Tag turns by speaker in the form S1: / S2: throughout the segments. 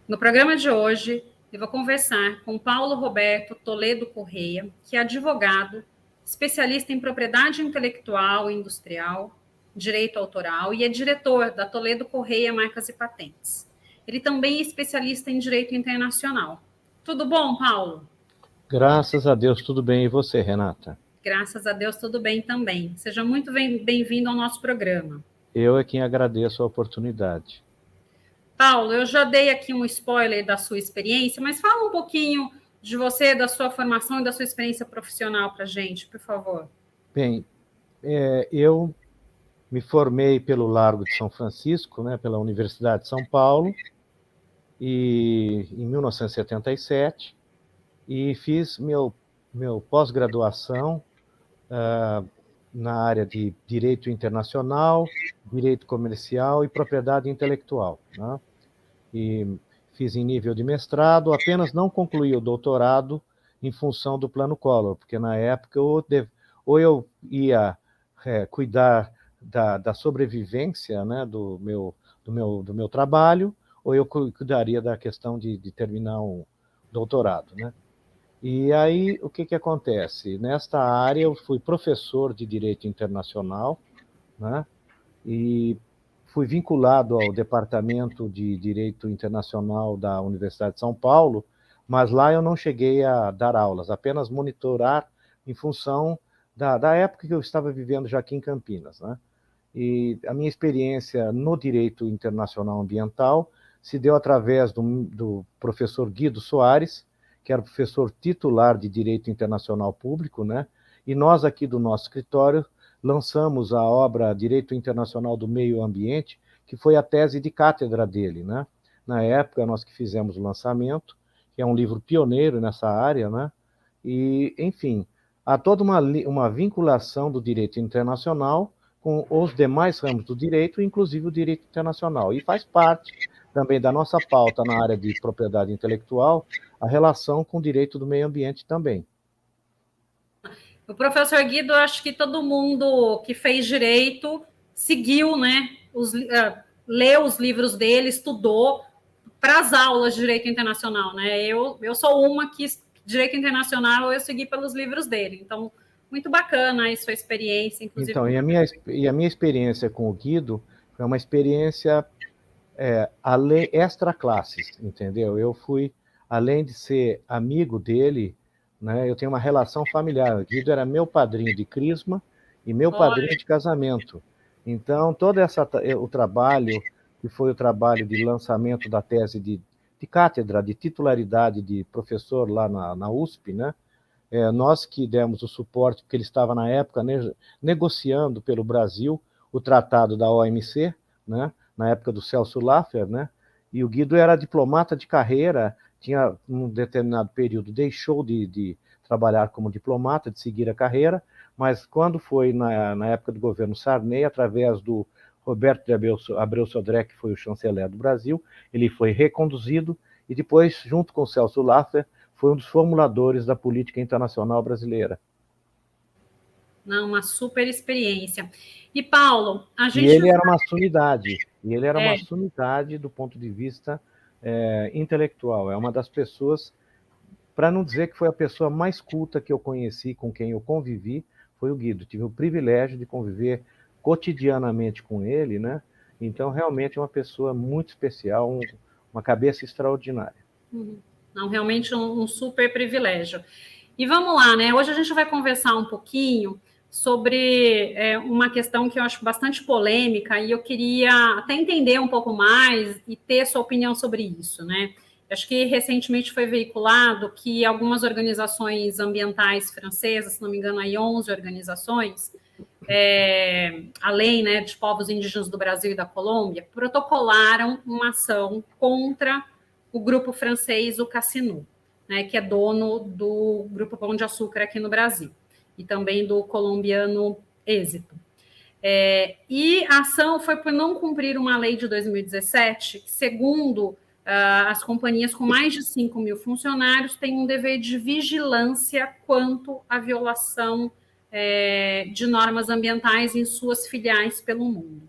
S1: No programa de hoje, eu vou conversar com Paulo Roberto Toledo Correia, que é advogado, especialista em propriedade intelectual e industrial, direito autoral e é diretor da Toledo Correia Marcas e Patentes. Ele também é especialista em direito internacional. Tudo bom, Paulo?
S2: Graças a Deus, tudo bem. E você, Renata?
S1: Graças a Deus, tudo bem também. Seja muito bem-vindo ao nosso programa.
S2: Eu é quem agradeço a oportunidade.
S1: Paulo, eu já dei aqui um spoiler da sua experiência, mas fala um pouquinho de você, da sua formação e da sua experiência profissional para a gente, por favor.
S2: Bem, eu me formei pelo Largo de São Francisco, né, pela Universidade de São Paulo, em 1977, e fiz meu pós-graduação na área de Direito Internacional, Direito Comercial e Propriedade Intelectual, né? E fiz em nível de mestrado, apenas não concluí o doutorado em função do Plano Collor, porque na época ou eu ia cuidar da sobrevivência, né, do meu trabalho, ou eu cuidaria da questão de terminar um doutorado, né? E aí, o que acontece? Nesta área, eu fui professor de Direito Internacional, né? E fui vinculado ao Departamento de Direito Internacional da Universidade de São Paulo, mas lá eu não cheguei a dar aulas, apenas monitorar em função da época que eu estava vivendo já aqui em Campinas, né? E a minha experiência no direito internacional ambiental se deu através do professor Guido Soares, que era professor titular de Direito Internacional Público, né? E nós aqui do nosso escritório lançamos a obra Direito Internacional do Meio Ambiente, que foi a tese de cátedra dele, né? Na época, nós que fizemos o lançamento, que é um livro pioneiro nessa área, né? E, enfim, há toda uma vinculação do direito internacional com os demais ramos do direito, inclusive o direito internacional. E faz parte também da nossa pauta na área de propriedade intelectual, a relação com o direito do meio ambiente também.
S1: O professor Guido, acho que todo mundo que fez direito seguiu, né? Leu os livros dele, estudou para as aulas de direito internacional, né? Eu sou uma que direito internacional eu segui pelos livros dele. Então, muito bacana aí sua experiência, inclusive.
S2: Então, e a minha experiência com o Guido foi uma experiência extra classes, entendeu? Eu fui, além de ser amigo dele, né, eu tenho uma relação familiar. O Guido era meu padrinho de crisma e meu padrinho de casamento. Então, o trabalho, que foi o trabalho de lançamento da tese de cátedra, de titularidade de professor lá na USP, né? Nós que demos o suporte, porque ele estava na época negociando pelo Brasil o tratado da OMC, né? Na época do Celso Laffer, né? E o Guido era diplomata de carreira, tinha, num determinado período, deixou de trabalhar como diplomata, de seguir a carreira, mas quando foi na época do governo Sarney, através do Roberto de Abreu Sodré, que foi o chanceler do Brasil, ele foi reconduzido, e depois, junto com o Celso Laffer, foi um dos formuladores da política internacional brasileira.
S1: Não, uma super experiência. E, Paulo, a gente...
S2: E ele era uma sumidade do ponto de vista intelectual. É uma das pessoas, para não dizer que foi a pessoa mais culta que eu conheci, com quem eu convivi, foi o Guido. Tive o privilégio de conviver cotidianamente com ele, né? Então, realmente é uma pessoa muito especial, uma cabeça extraordinária.
S1: Não, realmente um super privilégio. E vamos lá, né? Hoje a gente vai conversar um pouquinho sobre uma questão que eu acho bastante polêmica e eu queria até entender um pouco mais e ter sua opinião sobre isso, né? Acho que recentemente foi veiculado que algumas organizações ambientais francesas, se não me engano, aí 11 organizações, além, né, de povos indígenas do Brasil e da Colômbia, protocolaram uma ação contra o grupo francês, o Cassinu, né, que é dono do Grupo Pão de Açúcar aqui no Brasil, e também do colombiano Êxito. E a ação foi por não cumprir uma lei de 2017, que, segundo as companhias com mais de 5 mil funcionários, têm um dever de vigilância quanto à violação de normas ambientais em suas filiais pelo mundo.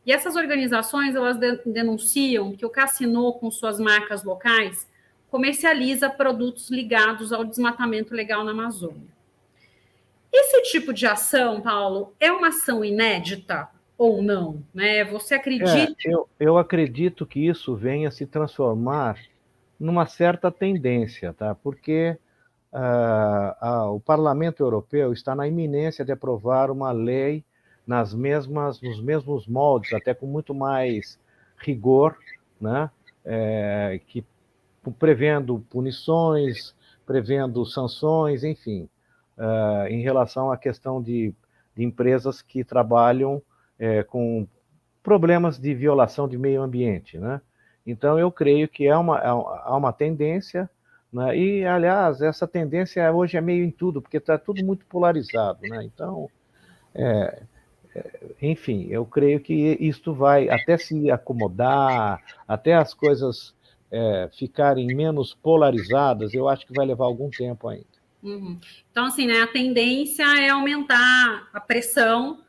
S1: E essas organizações, elas denunciam que o Cassino, com suas marcas locais, comercializa produtos ligados ao desmatamento legal na Amazônia. Esse tipo de ação, Paulo, é uma ação inédita ou não? Né? Você acredita?
S2: Eu acredito que isso venha se transformar numa certa tendência, tá? Porque o Parlamento Europeu está na iminência de aprovar uma lei nos mesmos moldes, até com muito mais rigor, né? Que prevendo punições, prevendo sanções, enfim, em relação à questão de empresas que trabalham com problemas de violação de meio ambiente, né? Então, eu creio que há uma tendência, né? E, aliás, essa tendência hoje é meio em tudo, porque está tudo muito polarizado, né? Então, enfim, eu creio que isto vai até se acomodar, até as coisas ficarem menos polarizadas, eu acho que vai levar algum tempo ainda.
S1: Uhum. Então, assim, né, a tendência é aumentar a pressão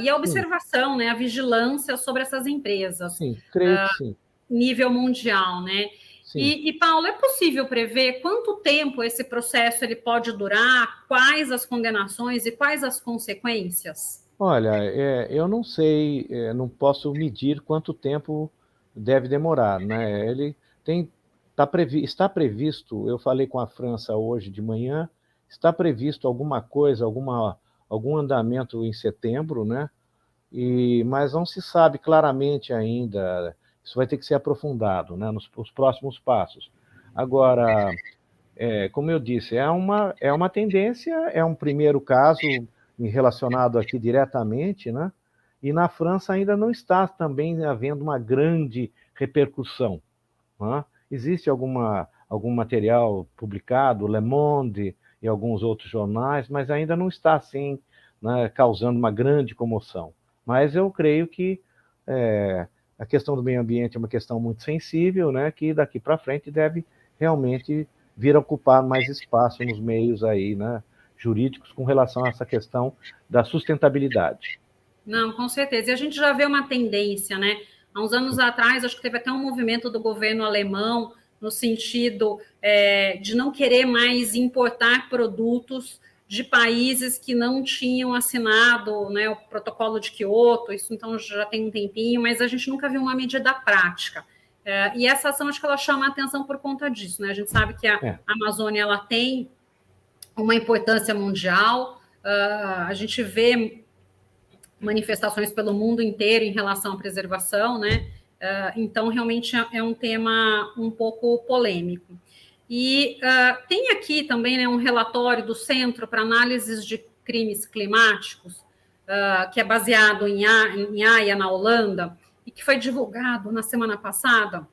S1: e a observação, né, a vigilância sobre essas empresas.
S2: Sim, creio que sim.
S1: Nível mundial, né? E, Paulo, é possível prever quanto tempo esse processo ele pode durar, quais as condenações e quais as consequências?
S2: Olha, eu não sei, não posso medir quanto tempo deve demorar, né? Está previsto, eu falei com a França hoje de manhã, está previsto alguma coisa, algum andamento em setembro, né? Mas não se sabe claramente ainda, isso vai ter que ser aprofundado, né, nos próximos passos. Agora, como eu disse, é uma tendência, é um primeiro caso relacionado aqui diretamente, né? E na França ainda não está também havendo uma grande repercussão, né? Existe algum material publicado, Le Monde e alguns outros jornais, mas ainda não está assim, né, causando uma grande comoção. Mas eu creio que a questão do meio ambiente é uma questão muito sensível, né, que daqui para frente deve realmente vir a ocupar mais espaço nos meios aí, né, jurídicos com relação a essa questão da sustentabilidade.
S1: Não, com certeza. E a gente já vê uma tendência, né? Há uns anos atrás, acho que teve até um movimento do governo alemão no sentido de não querer mais importar produtos de países que não tinham assinado, né, o protocolo de Quioto. Isso então já tem um tempinho, mas a gente nunca viu uma medida prática. E essa ação, acho que ela chama a atenção por conta disso, né? A gente sabe que a Amazônia ela tem uma importância mundial, a gente vê manifestações pelo mundo inteiro em relação à preservação, né? Então, realmente é um tema um pouco polêmico. E tem aqui também, né, um relatório do Centro para Análises de Crimes Climáticos, que é baseado em Haia, na Holanda, e que foi divulgado na semana passada,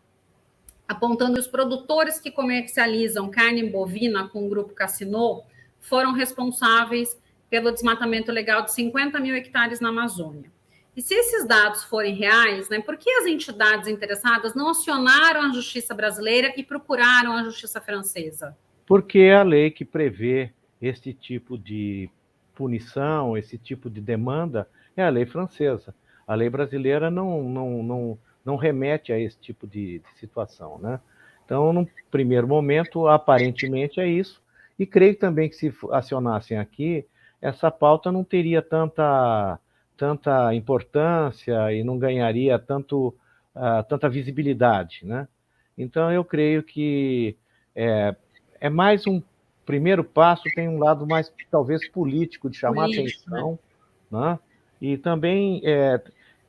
S1: apontando que os produtores que comercializam carne bovina com o grupo Cassino foram responsáveis pelo desmatamento legal de 50 mil hectares na Amazônia. E se esses dados forem reais, né, por que as entidades interessadas não acionaram a justiça brasileira e procuraram a justiça francesa?
S2: Porque é a lei que prevê esse tipo de punição, esse tipo de demanda, é a lei francesa. A lei brasileira não remete a esse tipo de situação, né? Então, no primeiro momento, aparentemente é isso. E creio também que se acionassem aqui, essa pauta não teria tanta importância e não ganharia tanta visibilidade, né? Então, eu creio que é mais um primeiro passo, tem um lado mais, talvez, político, de chamar atenção, né? E também,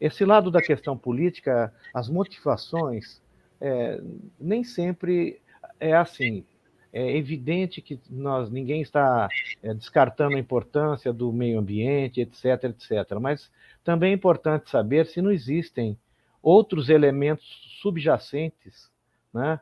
S2: esse lado da questão política, as motivações, nem sempre é assim. É evidente que ninguém está descartando a importância do meio ambiente, etc., etc. Mas também é importante saber se não existem outros elementos subjacentes, né?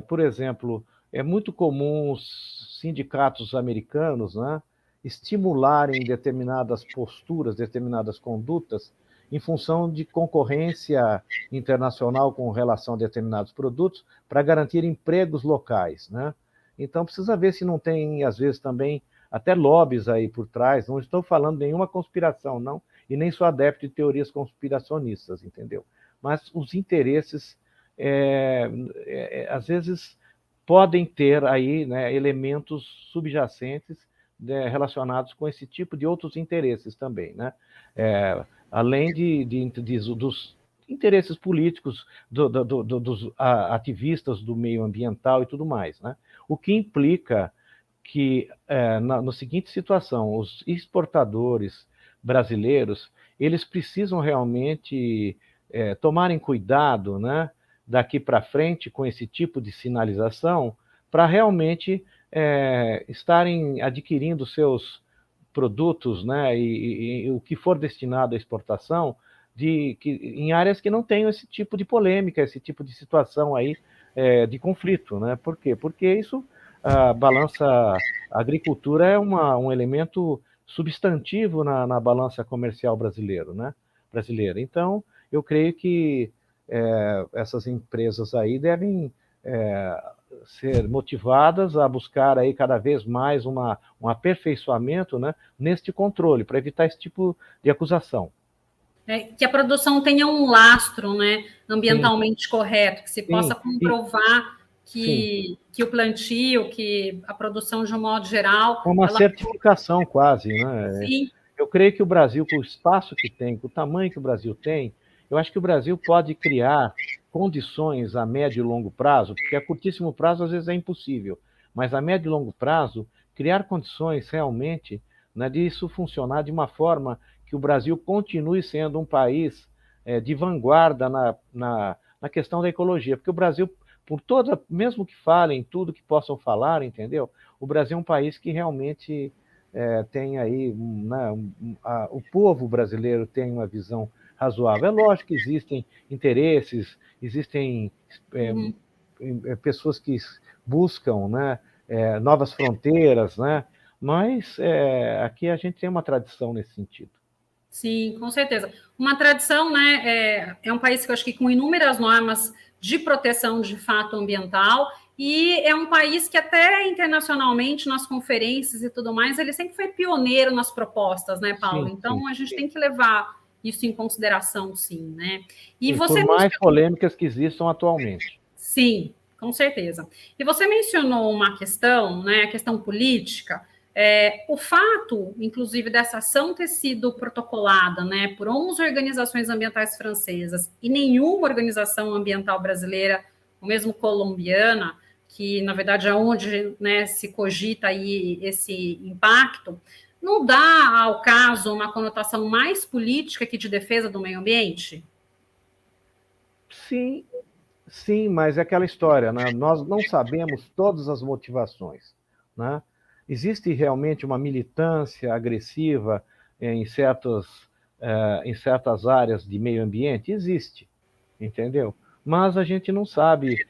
S2: Por exemplo, é muito comum os sindicatos americanos, né, estimularem determinadas posturas, determinadas condutas, em função de concorrência internacional com relação a determinados produtos, para garantir empregos locais, né? Então, precisa ver se não tem, às vezes, também até lobbies aí por trás. Não estou falando nenhuma conspiração, não. e nem sou adepto de teorias conspiracionistas, entendeu? Mas os interesses, às vezes, podem ter aí, né, elementos subjacentes, né, relacionados com esse tipo de outros interesses também, né? Além dos interesses políticos dos ativistas do meio ambiental e tudo mais, né? O que implica que, na seguinte situação, os exportadores brasileiros, eles precisam realmente tomarem cuidado, né, daqui para frente com esse tipo de sinalização, para realmente estarem adquirindo seus produtos, né, e o que for destinado à exportação, em áreas que não tenham esse tipo de polêmica, esse tipo de situação aí de conflito, né? Por quê? Porque isso, a agricultura é um elemento substantivo na balança comercial brasileira. Então, eu creio que essas empresas aí devem ser motivadas a buscar aí cada vez mais um aperfeiçoamento, né, neste controle, para evitar esse tipo de acusação.
S1: Que a produção tenha um lastro, né, ambientalmente correto, que se possa comprovar que o plantio, que a produção de um modo geral...
S2: Uma certificação quase, né?
S1: Sim.
S2: Eu creio que o Brasil, com o espaço que tem, com o tamanho que o Brasil tem, eu acho que o Brasil pode criar condições a médio e longo prazo, porque a curtíssimo prazo às vezes é impossível, mas a médio e longo prazo, criar condições realmente, né, disso funcionar de uma forma que o Brasil continue sendo um país de vanguarda na questão da ecologia, porque o Brasil, mesmo que falem tudo que possam falar, entendeu? O Brasil é um país que realmente tem aí, né, o povo brasileiro tem uma visão razoável. É lógico que existem interesses, existem pessoas que buscam, né, novas fronteiras, né, mas aqui a gente tem uma tradição nesse sentido.
S1: Sim, com certeza. Uma tradição, né? É um país que eu acho que com inúmeras normas de proteção de fato ambiental, e é um país que até internacionalmente, nas conferências e tudo mais, ele sempre foi pioneiro nas propostas, né, Paulo? Então, a gente tem que levar isso em consideração, sim, né?
S2: E você por mais polêmicas que existam atualmente.
S1: Sim, com certeza. E você mencionou uma questão, né, a questão política. O fato, inclusive, dessa ação ter sido protocolada, né, por 11 organizações ambientais francesas e nenhuma organização ambiental brasileira, ou mesmo colombiana, que, na verdade, é onde, né, se cogita aí esse impacto, não dá ao caso uma conotação mais política que de defesa do meio ambiente?
S2: Sim, mas é aquela história, né? Nós não sabemos todas as motivações, né? Existe realmente uma militância agressiva em certas áreas de meio ambiente? Existe, entendeu? Mas a gente não sabe.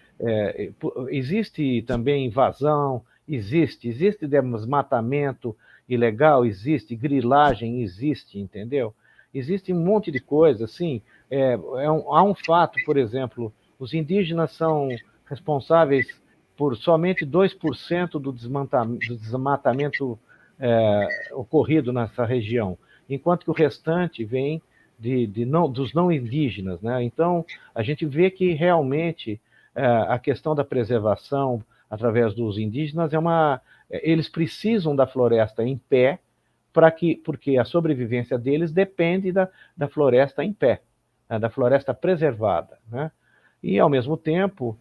S2: Existe também invasão, existe desmatamento ilegal, existe grilagem, existe, entendeu? Existe um monte de coisa, assim. Há um fato, por exemplo, os indígenas são responsáveis por somente 2% do desmatamento ocorrido nessa região, enquanto que o restante vem dos não indígenas, né? Então, a gente vê que realmente a questão da preservação através dos indígenas eles precisam da floresta em pé, porque a sobrevivência deles depende da floresta em pé, né? Da floresta preservada, né? E, ao mesmo tempo,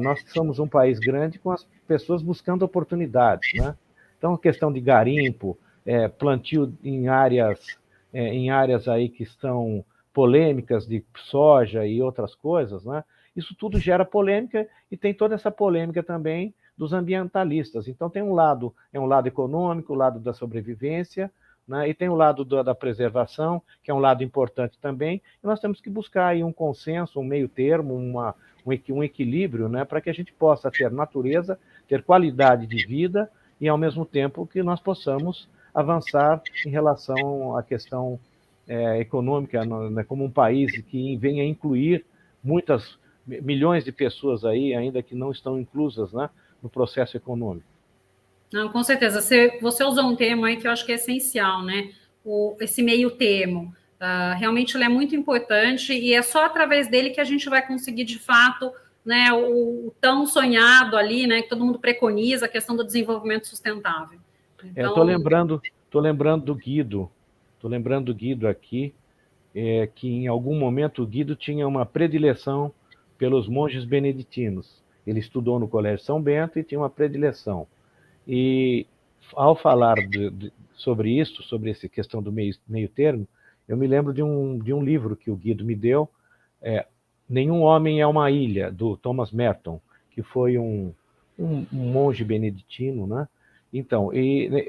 S2: nós somos um país grande com as pessoas buscando oportunidades, né? Então, a questão de garimpo, plantio em áreas aí que estão polêmicas de soja e outras coisas, né? Isso tudo gera polêmica e tem toda essa polêmica também dos ambientalistas. Então, tem um lado econômico, o lado da sobrevivência, né? E tem o lado da preservação, que é um lado importante também, e nós temos que buscar aí um consenso, um meio termo, um equilíbrio, né? Para que a gente possa ter natureza, ter qualidade de vida e, ao mesmo tempo, que nós possamos avançar em relação à questão econômica, né? Como um país que venha incluir milhões de pessoas aí, ainda que não estão inclusas, né, no processo econômico.
S1: Não, com certeza. Você usou um termo aí que eu acho que é essencial, né? esse meio termo. Realmente ele é muito importante e é só através dele que a gente vai conseguir, de fato, né, o tão sonhado ali, né, que todo mundo preconiza, a questão do desenvolvimento sustentável.
S2: Então... Estou lembrando do Guido aqui, que em algum momento o Guido tinha uma predileção pelos monges beneditinos. Ele estudou no Colégio São Bento e tinha uma predileção. E ao falar sobre isso, sobre essa questão do meio termo, eu me lembro de um livro que o Guido me deu, Nenhum Homem é uma Ilha, do Thomas Merton, que foi um monge beneditino, né? Então,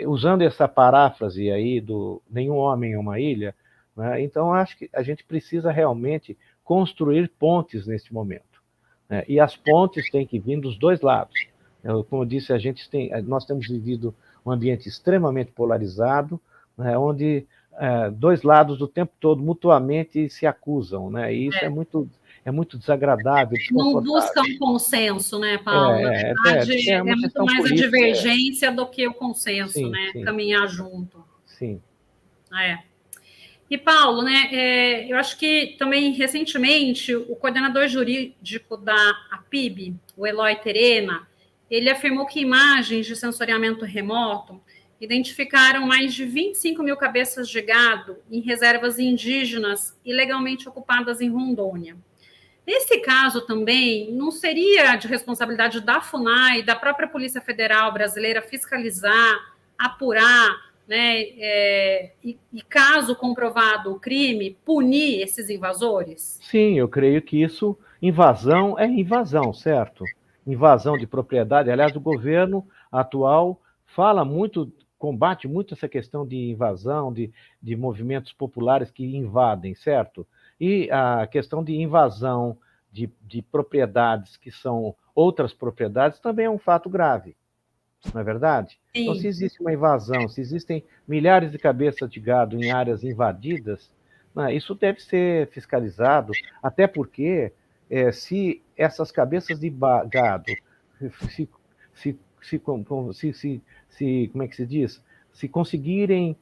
S2: usando essa paráfrase aí do Nenhum Homem é uma Ilha, né? Então acho que a gente precisa realmente construir pontes nesse momento, né? E as pontes têm que vir dos dois lados. Como eu disse, nós temos vivido um ambiente extremamente polarizado, né, onde dois lados o tempo todo mutuamente se acusam, né? E isso é muito desagradável,
S1: não buscam consenso, né, Paulo? Na verdade, é muito mais política, a divergência do que o consenso, sim, né? Sim. Caminhar junto.
S2: Sim.
S1: E, Paulo, né, eu acho que também, recentemente, o coordenador jurídico da APIB, o Eloy Terena, ele afirmou que imagens de sensoriamento remoto identificaram mais de 25 mil cabeças de gado em reservas indígenas ilegalmente ocupadas em Rondônia. Nesse caso também, não seria de responsabilidade da FUNAI, da própria Polícia Federal brasileira fiscalizar, apurar, né, e caso comprovado o crime, punir esses invasores?
S2: Sim, eu creio que invasão é invasão, certo? Invasão de propriedade. Aliás, o governo atual combate muito essa questão de invasão, de movimentos populares que invadem, certo? E a questão de invasão de propriedades que são outras propriedades também é um fato grave, não é verdade? Sim. Então, se existe uma invasão, se existem milhares de cabeças de gado em áreas invadidas, né, isso deve ser fiscalizado, até porque se essas cabeças de gado como é que se diz? Se conseguirem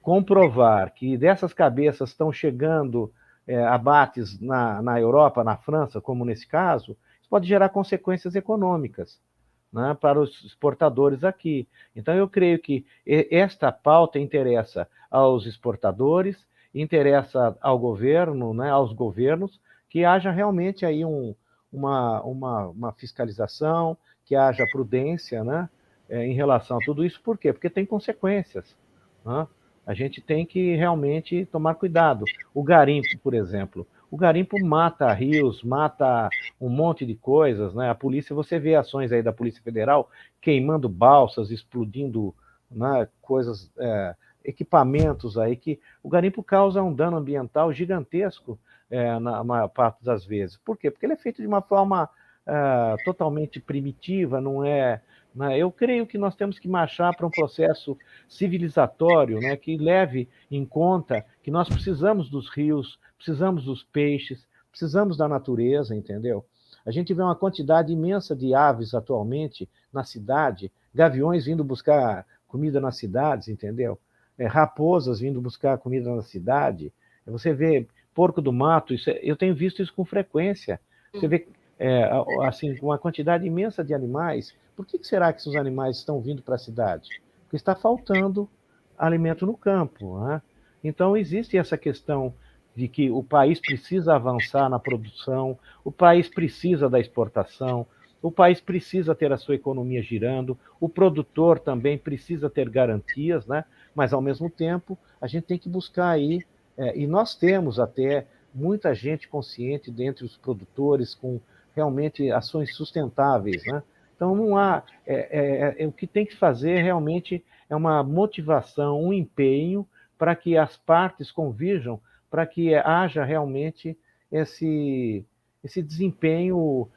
S2: comprovar que dessas cabeças estão chegando abates na Europa, na França, como nesse caso, isso pode gerar consequências econômicas, né, para os exportadores aqui. Então, eu creio que esta pauta interessa aos exportadores, interessa ao governo, né, aos governos, que haja realmente aí uma fiscalização, que haja prudência, né, em relação a tudo isso. Por quê? Porque tem consequências, né? A gente tem que realmente tomar cuidado. O garimpo, por exemplo. O garimpo mata rios, mata um monte de coisas, né? A polícia, você vê ações aí da Polícia Federal queimando balsas, explodindo, né, coisas, equipamentos aí, que o garimpo causa um dano ambiental gigantesco na maior parte das vezes. Por quê? Porque ele é feito de uma forma totalmente primitiva, não é... Né? Eu creio que nós temos que marchar para um processo civilizatório, né, que leve em conta que nós precisamos dos rios, precisamos dos peixes, precisamos da natureza, entendeu? A gente vê uma quantidade imensa de aves atualmente na cidade, gaviões vindo buscar comida nas cidades, entendeu? Raposas vindo buscar comida na cidade. Você vê porco do mato, eu tenho visto isso com frequência. Você vê assim, uma quantidade imensa de animais. Por que será que esses animais estão vindo para a cidade? Porque está faltando alimento no campo, né? Então, existe essa questão de que o país precisa avançar na produção, o país precisa da exportação, o país precisa ter a sua economia girando, o produtor também precisa ter garantias, né? Mas, ao mesmo tempo, a gente tem que buscar aí, e nós temos até muita gente consciente dentre os produtores com realmente ações sustentáveis, né? Então, não há... o que tem que fazer realmente é uma motivação, um empenho para que as partes convirjam, para que haja realmente esse desempenho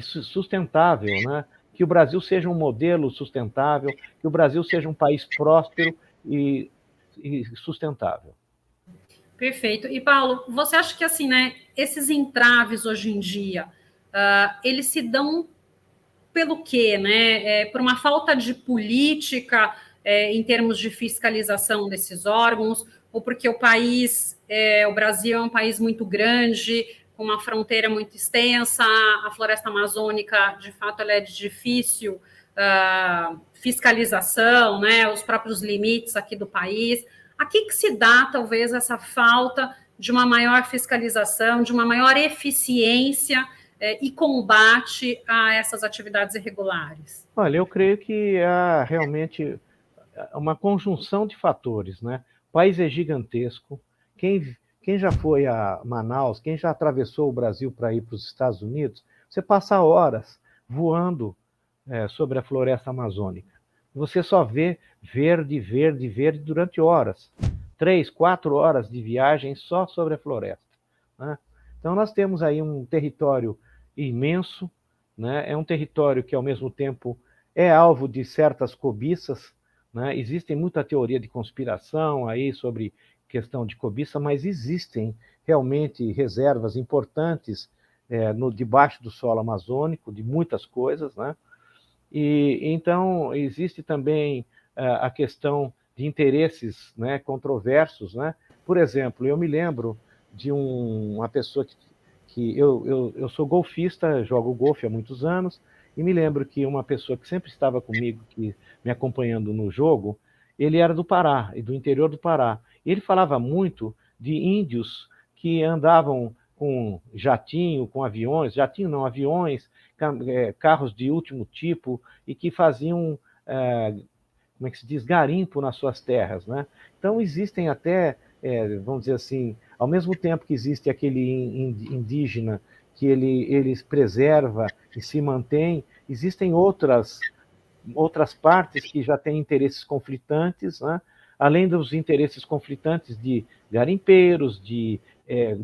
S2: sustentável, né? Que o Brasil seja um modelo sustentável, que o Brasil seja um país próspero e sustentável.
S1: Perfeito. E, Paulo, você acha que, assim, né, esses entraves hoje em dia, eles se dão pelo quê, né? Por uma falta de política em termos de fiscalização desses órgãos, ou porque o Brasil é um país muito grande, com uma fronteira muito extensa, a floresta amazônica, de fato, ela é de difícil fiscalização, né, os próprios limites aqui do país. A que se dá, talvez, essa falta de uma maior fiscalização, de uma maior eficiência e combate a essas atividades irregulares?
S2: Olha, eu creio que há realmente uma conjunção de fatores, né? O país é gigantesco. Quem já foi a Manaus, quem já atravessou o Brasil para ir para os Estados Unidos, você passa horas voando sobre a floresta amazônica. Você só vê verde, verde, verde durante horas. 3, 4 horas de viagem só sobre a floresta, né? Então, nós temos aí um território imenso, né? É um território que, ao mesmo tempo, é alvo de certas cobiças, né? Existem muita teoria de conspiração aí sobre questão de cobiça, mas existem realmente reservas importantes debaixo do solo amazônico, de muitas coisas, né? E então existe também a questão de interesses, né, controversos, né? Por exemplo, eu me lembro de uma pessoa que eu sou golfista, jogo golfe há muitos anos, e me lembro que uma pessoa que sempre estava comigo, que me acompanhando no jogo, ele era do Pará, e do interior do Pará. E ele falava muito de índios que andavam com jatinho, com aviões, jatinho não, aviões, carros de último tipo, e que faziam, como é que se diz, garimpo nas suas terras, né? Então existem até, vamos dizer assim, ao mesmo tempo que existe aquele indígena que ele preserva e se mantém, existem outras partes que já têm interesses conflitantes, né? Além dos interesses conflitantes de garimpeiros, de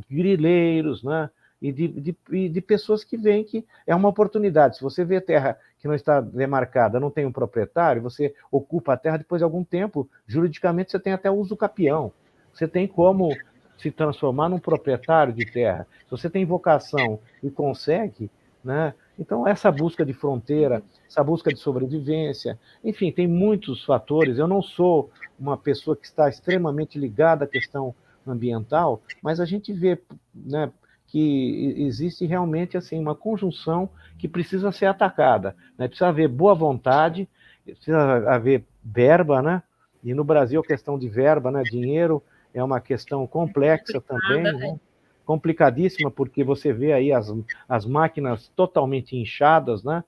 S2: grileiros, né? E de pessoas que veem que é uma oportunidade. Se você vê terra que não está demarcada, não tem um proprietário, você ocupa a terra, depois de algum tempo, juridicamente, você tem até uso capião. Você tem como se transformar num proprietário de terra. Se você tem vocação e consegue, né? Então, essa busca de fronteira, essa busca de sobrevivência, enfim, tem muitos fatores. Eu não sou uma pessoa que está extremamente ligada à questão ambiental, mas a gente vê, né, que existe realmente assim uma conjunção que precisa ser atacada, né? Precisa haver boa vontade, precisa haver verba, né? E no Brasil a questão de verba, né, dinheiro, é uma questão complexa também, né? Complicadíssima, porque você vê aí as máquinas totalmente inchadas, né?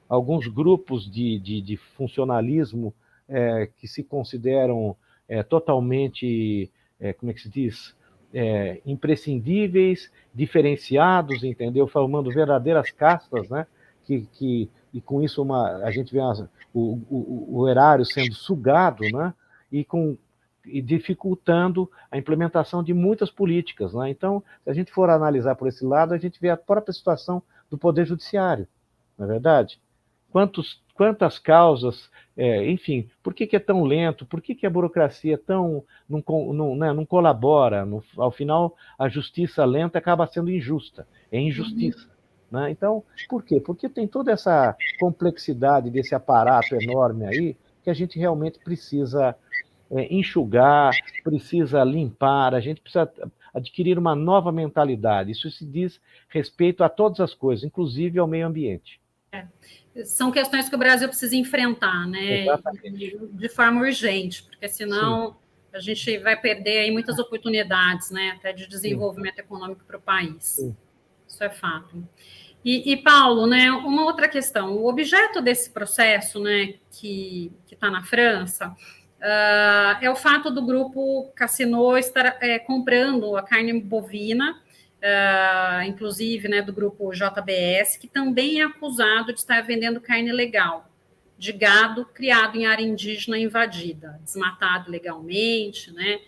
S2: Alguns grupos de funcionalismo que se consideram totalmente, como é que se diz, imprescindíveis, diferenciados, entendeu? Formando verdadeiras castas, né? E com isso a gente vê o erário sendo sugado, né? E dificultando a implementação de muitas políticas, né? Então, se a gente for analisar por esse lado, a gente vê a própria situação do Poder Judiciário, não é verdade? Quantas causas, enfim, por que é tão lento? Por que a burocracia não colabora? Ao final, a justiça lenta acaba sendo injusta, é injustiça. Né? Então, por quê? Porque tem toda essa complexidade desse aparato enorme aí que a gente realmente precisa enxugar, precisa limpar, a gente precisa adquirir uma nova mentalidade. Isso se diz respeito a todas as coisas, inclusive ao meio ambiente.
S1: São questões que o Brasil precisa enfrentar, né? De forma urgente, porque senão Sim. a gente vai perder aí muitas oportunidades, né? Até de desenvolvimento Sim. econômico para o país. Sim. Isso é fato. E Paulo, né? Uma outra questão: o objeto desse processo, né, que está na França, é o fato do grupo Casino estar comprando a carne bovina. Inclusive, né, do grupo JBS, que também é acusado de estar vendendo carne ilegal de gado criado em área indígena invadida, desmatado legalmente, né?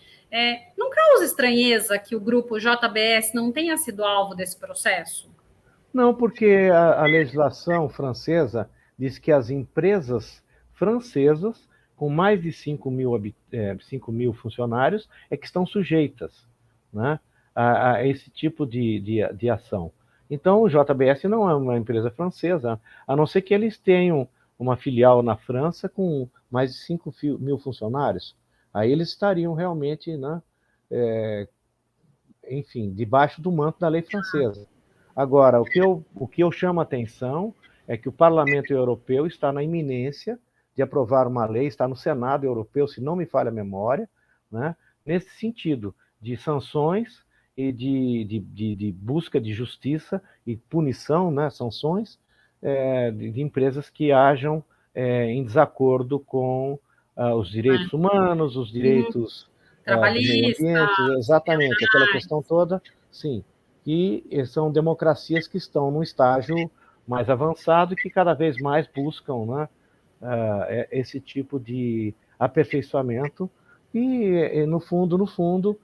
S1: Não causa estranheza que o grupo JBS não tenha sido alvo desse processo?
S2: Não, porque a legislação francesa diz que as empresas francesas com mais de 5 mil funcionários é que estão sujeitas, né, a esse tipo de ação. Então, o JBS não é uma empresa francesa, a não ser que eles tenham uma filial na França com mais de 5.000 funcionários. Aí eles estariam realmente, né, enfim, debaixo do manto da lei francesa. Agora, o que eu chamo a atenção é que o Parlamento Europeu está na iminência de aprovar uma lei, está no Senado Europeu, se não me falha a memória, né, nesse sentido, de sanções e de busca de justiça e punição, né, sanções, de empresas que hajam em desacordo com os direitos humanos, os direitos do meio
S1: Trabalhista,
S2: ambiente, exatamente, aquela questão toda, sim. E são democracias que estão num estágio mais avançado e que cada vez mais buscam, né, esse tipo de aperfeiçoamento. E no fundo,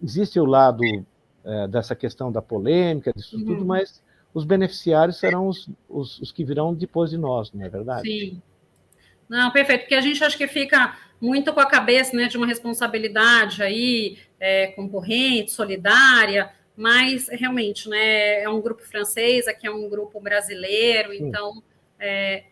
S2: existe o lado dessa questão da polêmica, disso tudo, mas os beneficiários serão os que virão depois de nós, não é verdade?
S1: Sim. Não, perfeito, porque a gente acha que fica muito com a cabeça, né, de uma responsabilidade aí, concorrente, solidária, mas realmente, né, é um grupo francês, aqui é um grupo brasileiro, sim. Então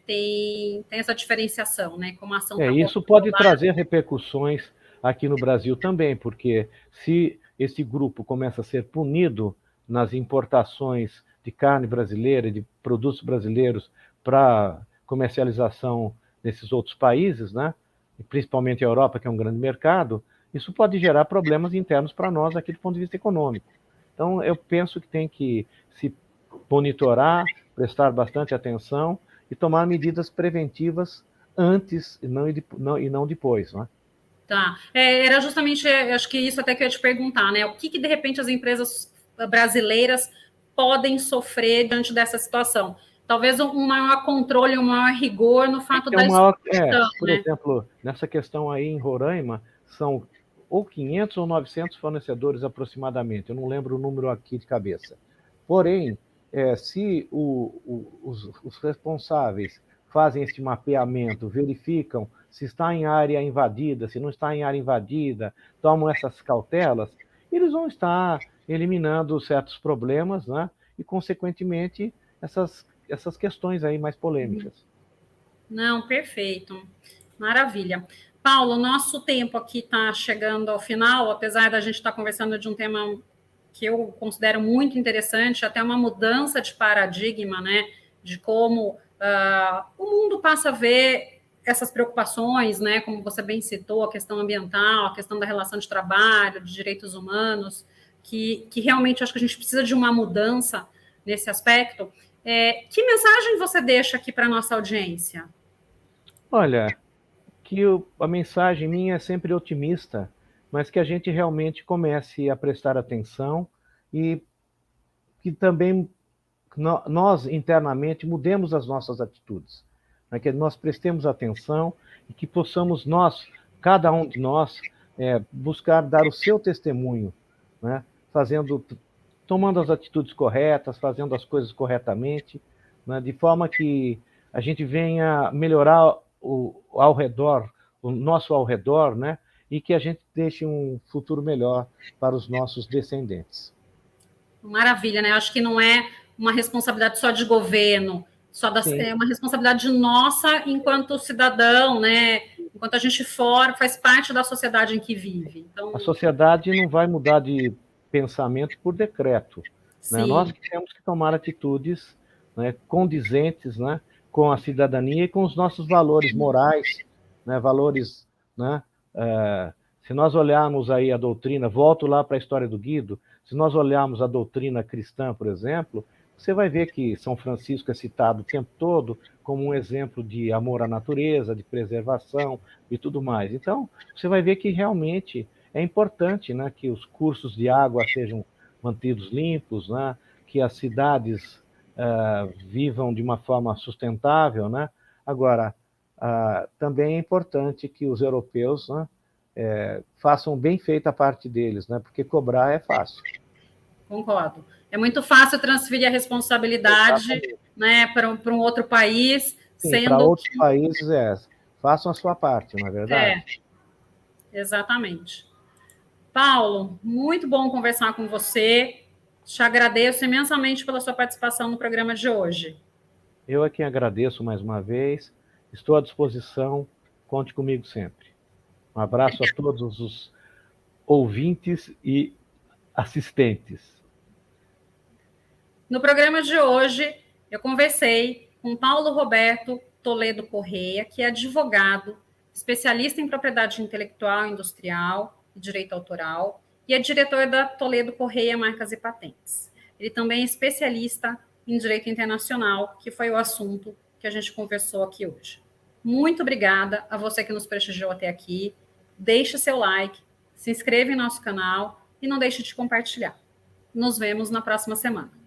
S1: tem essa diferenciação, né, como a ação tá
S2: isso pode trazer repercussões aqui no Brasil também, porque se esse grupo começa a ser punido nas importações de carne brasileira e de produtos brasileiros para comercialização nesses outros países, né, principalmente a Europa, que é um grande mercado, isso pode gerar problemas internos para nós aqui do ponto de vista econômico. Então, eu penso que tem que se monitorar, prestar bastante atenção e tomar medidas preventivas antes e não depois, né?
S1: Tá. Era justamente, acho que isso até que eu ia te perguntar, né? O que de repente as empresas brasileiras podem sofrer diante dessa situação? Talvez um maior controle, um maior rigor no fato da
S2: exportação, por exemplo, nessa questão aí em Roraima, são ou 500 ou 900 fornecedores aproximadamente, eu não lembro o número aqui de cabeça. Porém, se os responsáveis fazem este mapeamento, verificam se está em área invadida, se não está em área invadida, tomam essas cautelas, eles vão estar eliminando certos problemas, né? E, consequentemente, essas questões aí mais polêmicas.
S1: Não, perfeito. Maravilha. Paulo, nosso tempo aqui está chegando ao final, apesar da gente estar conversando de um tema que eu considero muito interessante, até uma mudança de paradigma, né? De como o mundo passa a ver essas preocupações, né? Como você bem citou, a questão ambiental, a questão da relação de trabalho, de direitos humanos, que realmente acho que a gente precisa de uma mudança nesse aspecto. Que mensagem você deixa aqui para a nossa audiência?
S2: Olha, que a mensagem minha é sempre otimista, mas que a gente realmente comece a prestar atenção e que também nós internamente mudemos as nossas atitudes, né? Que nós prestemos atenção e que possamos nós, cada um de nós, buscar dar o seu testemunho, né? Tomando as atitudes corretas, fazendo as coisas corretamente, né? De forma que a gente venha melhorar ao redor, o nosso ao redor, né? E que a gente deixe um futuro melhor para os nossos descendentes.
S1: Maravilha, né? Acho que não é uma responsabilidade só de governo, é uma responsabilidade nossa enquanto cidadão, né? Enquanto a gente faz parte da sociedade em que vive. Então,
S2: a sociedade não vai mudar de pensamento por decreto, né? Nós que temos que tomar atitudes, né, condizentes, né, com a cidadania e com os nossos valores morais, né, valores, né, se nós olharmos aí a doutrina, volto lá para a história do Guido, se nós olharmos a doutrina cristã, por exemplo, você vai ver que São Francisco é citado o tempo todo como um exemplo de amor à natureza, de preservação e tudo mais. Então, você vai ver que realmente é importante, né, que os cursos de água sejam mantidos limpos, né, que as cidades vivam de uma forma sustentável, né? Agora, também é importante que os europeus, né, façam bem feita a parte deles, né? Porque cobrar é fácil.
S1: Concordo. É muito fácil transferir a responsabilidade, né, para um outro país.
S2: Sim, para outros países façam a sua parte, não é verdade?
S1: Exatamente. Paulo, muito bom conversar com você. Te agradeço imensamente pela sua participação no programa de hoje.
S2: Eu é quem agradeço mais uma vez, estou à disposição, conte comigo sempre. Um abraço a todos os ouvintes e assistentes.
S1: No programa de hoje, eu conversei com Paulo Roberto Toledo Correia, que é advogado, especialista em propriedade intelectual e industrial e direito autoral, e é diretor da Toledo Correia Marcas e Patentes. Ele também é especialista em direito internacional, que foi o assunto que a gente conversou aqui hoje. Muito obrigada a você que nos prestigiou até aqui. Deixe seu like, se inscreva em nosso canal e não deixe de compartilhar. Nos vemos na próxima semana.